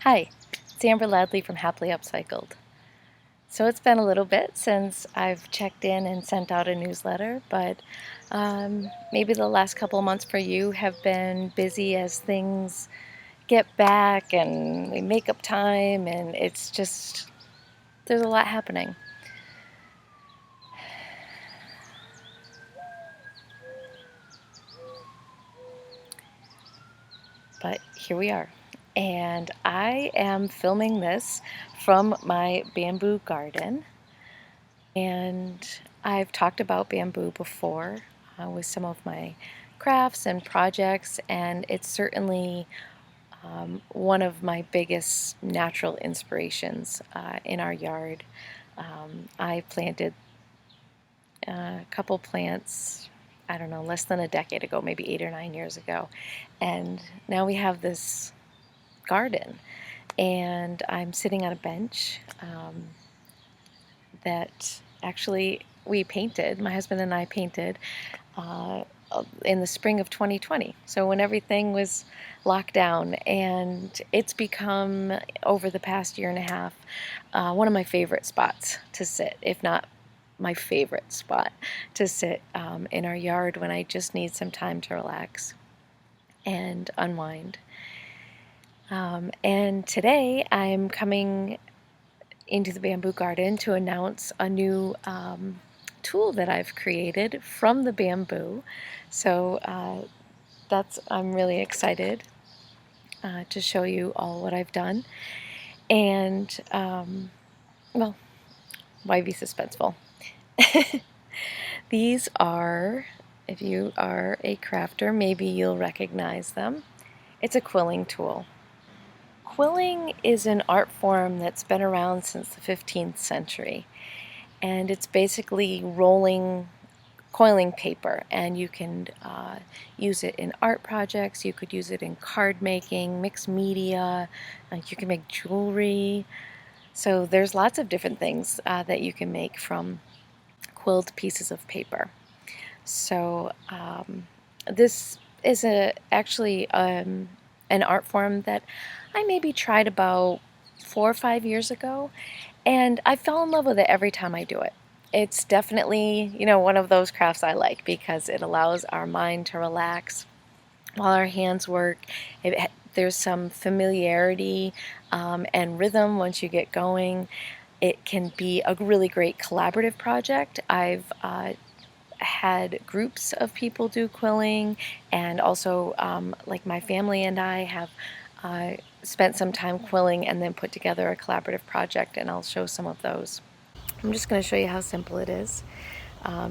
Hi, it's Amber Ladley from Happily Upcycled. So it's been a little bit since I've checked in and sent out a newsletter, but maybe the last couple of months for you have been busy as things get back and we make up time, and it's just, there's a lot happening. But here we are. And I am filming this from my bamboo garden. And I've talked about bamboo before with some of my crafts and projects, and it's certainly one of my biggest natural inspirations in our yard. I planted a couple plants, I don't know, less than a decade ago, maybe 8 or 9 years ago, and now we have this garden, and I'm sitting on a bench that actually we painted, my husband and I painted uh, in the spring of 2020. So when everything was locked down, and it's become, over the past year and a half, one of my favorite spots to sit, if not my favorite spot to sit in our yard when I just need some time to relax and unwind. And today I'm coming into the bamboo garden to announce a new tool that I've created from the bamboo. So I'm really excited to show you all what I've done. And well, why be suspenseful? These are, if you are a crafter, maybe you'll recognize them. It's a quilling tool. Quilling is an art form that's been around since the 15th century, and it's basically coiling paper, and you can use it in art projects, you could use it in card making, mixed media, you can make jewelry. So there's lots of different things that you can make from quilled pieces of paper. So this is actually an art form that I maybe tried about 4 or 5 years ago, and I fell in love with it every time I do it. It's definitely, one of those crafts I like because it allows our mind to relax while our hands work. There's some familiarity and rhythm once you get going. It can be a really great collaborative project. I've had groups of people do quilling, and also like my family and I have spent some time quilling and then put together a collaborative project, and I'll show some of those. I'm just going to show you how simple it is.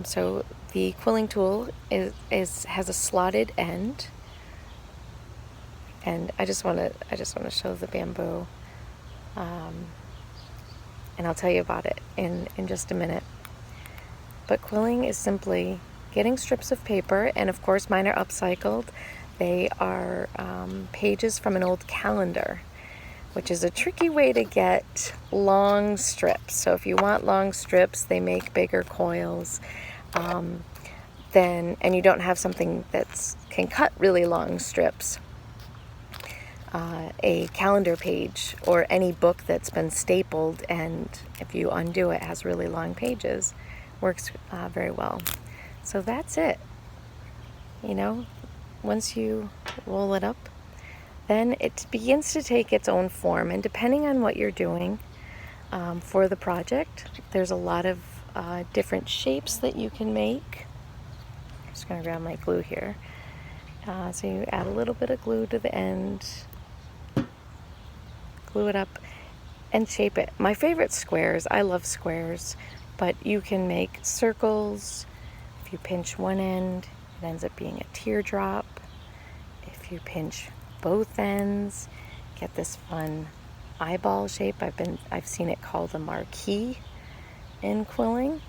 So the quilling tool has a slotted end, and I just want to show the bamboo, and I'll tell you about it in just a minute. But quilling is simply getting strips of paper, and of course mine are upcycled. They are pages from an old calendar, which is a tricky way to get long strips. So if you want long strips, they make bigger coils. And you don't have something that can cut really long strips. A calendar page or any book that's been stapled, and if you undo it, has really long pages, works very well. So that's it. Once you roll it up, then it begins to take its own form, and depending on what you're doing for the project, there's a lot of different shapes that you can make. I'm just going to grab my glue here. So you add a little bit of glue to the end, glue it up, and shape it. My favorite squares. I love squares, but you can make circles. If you pinch one end, it ends up being a teardrop. If you pinch both ends, get this fun eyeball shape. I've seen it called a marquee in quilling.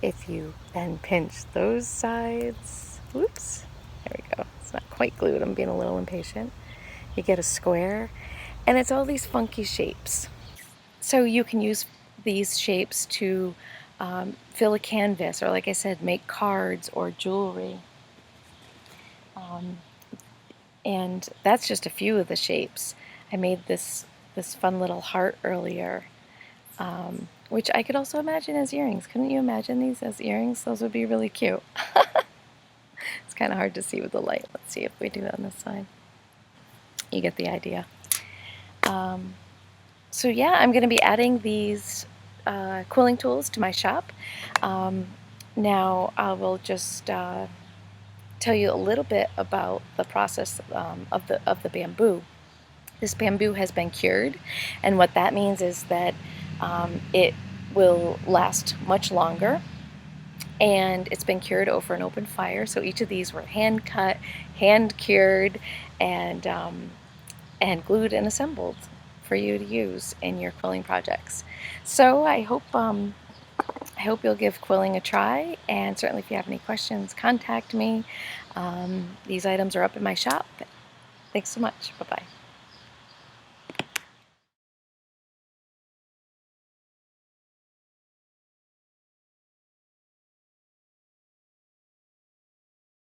If you then pinch those sides, whoops, there we go. It's not quite glued. I'm being a little impatient. You get a square, and it's all these funky shapes. So you can use these shapes to fill a canvas, or like I said, make cards or jewelry. And that's just a few of the shapes. I made this fun little heart earlier, which I could also imagine as earrings. Couldn't you imagine these as earrings? Those would be really cute. It's kind of hard to see with the light. Let's see if we do it on this side. You get the idea. So yeah, I'm going to be adding these quilling tools to my shop. Now I will just tell you a little bit about the process of the bamboo. This bamboo has been cured, and what that means is that it will last much longer, and it's been cured over an open fire. So each of these were hand cut, hand cured, and glued and assembled for you to use in your quilling projects. So I hope you'll give quilling a try, and certainly if you have any questions, contact me. These items are up in my shop. Thanks so much. Bye-bye.